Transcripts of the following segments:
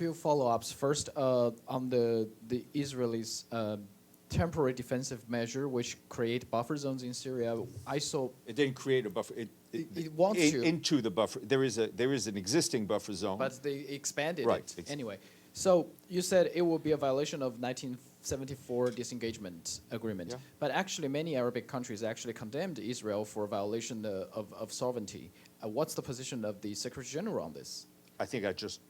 few follow-ups. First, on the Israelis' temporary defensive measure, which create buffer zones in Syria. I saw it didn't create a buffer. It wants to into the buffer. There is an existing buffer zone, but they expanded right. it anyway. So you said it will be a violation of 1974 disengagement agreement, yeah. But actually many Arabic countries actually condemned Israel for violation of sovereignty. What's the position of the Secretary General on this? I think I just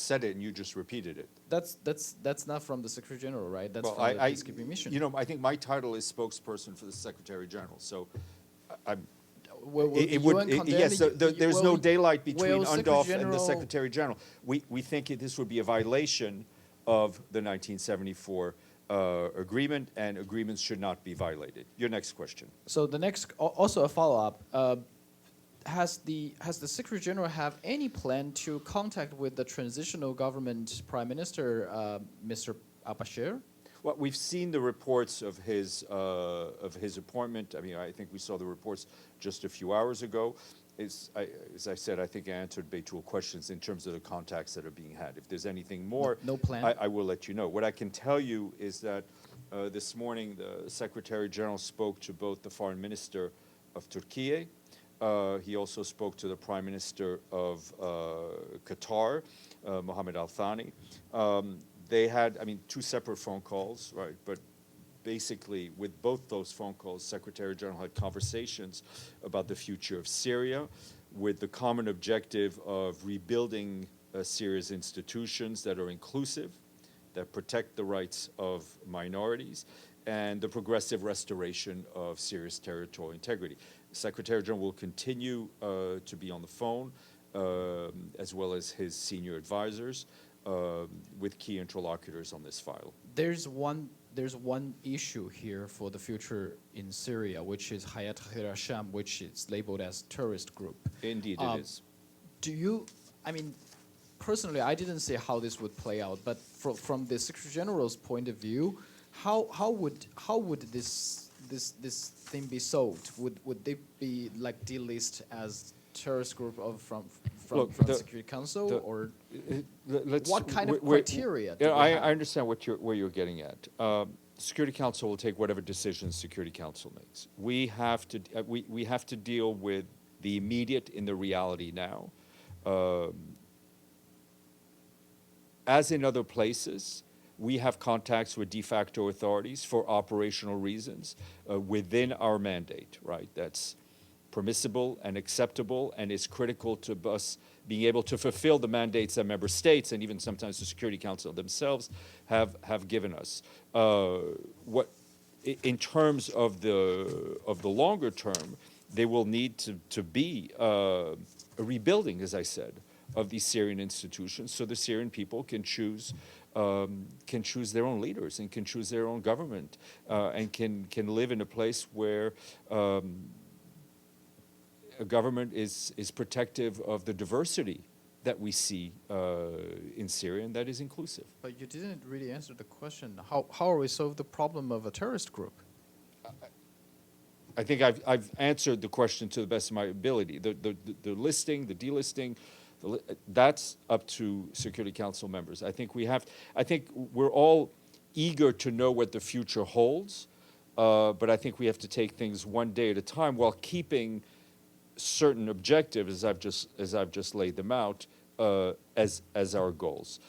said it and you just repeated it. That's not from the Secretary General, right? That's well, from the peacekeeping mission. You know, I think my title is spokesperson for the Secretary General. So, yes. There's no daylight between UNDOF and the Secretary General. We think this would be a violation of the 1974 agreement, and agreements should not be violated. Your next question. So the next, also a follow-up. Has the Secretary General have any plan to contact with the transitional government Prime Minister, Mr. al-Bashir? Well, we've seen the reports of his appointment. I mean, I think we saw the reports just a few hours ago. As I said, I think I answered Beitul questions in terms of the contacts that are being had. If there's anything more, no plan. I will let you know. What I can tell you is that this morning the Secretary General spoke to both the Foreign Minister of Turkey. He also spoke to the Prime Minister of Qatar, Mohammed Al Thani. They had, two separate phone calls, right? But basically, with both those phone calls, Secretary General had conversations about the future of Syria, with the common objective of rebuilding Syria's institutions that are inclusive, that protect the rights of minorities, and the progressive restoration of Syria's territorial integrity. Secretary General will continue to be on the phone, as well as his senior advisors, with key interlocutors on this file. There's one issue here for the future in Syria, which is Hayat Tahrir al-Sham, which is labeled as terrorist group. Indeed, it is. Personally, I didn't see how this would play out, but from the Secretary General's point of view, how would this thing be solved? Would they be like delisted as terrorist group from the Security Council, or what kind of criteria? I understand where you're getting at. Security Council will take whatever decisions Security Council makes. We have to deal with the immediate in the reality now. As in other places, we have contacts with de facto authorities for operational reasons within our mandate, right? That's permissible and acceptable, and is critical to us being able to fulfill the mandates that member states and even sometimes the Security Council themselves have given us. In terms of the longer term, they will need to be a rebuilding, as I said, of these Syrian institutions, so the Syrian people can choose their own leaders and can choose their own government, and can live in a place where a government is protective of the diversity that we see in Syria, and that is inclusive. But you didn't really answer the question. How are we solve the problem of a terrorist group? I think I've answered the question to the best of my ability. The listing, the delisting, that's up to Security Council members. I think we're all eager to know what the future holds, but I think we have to take things one day at a time while keeping certain objectives, as I've just laid them out, as our goals.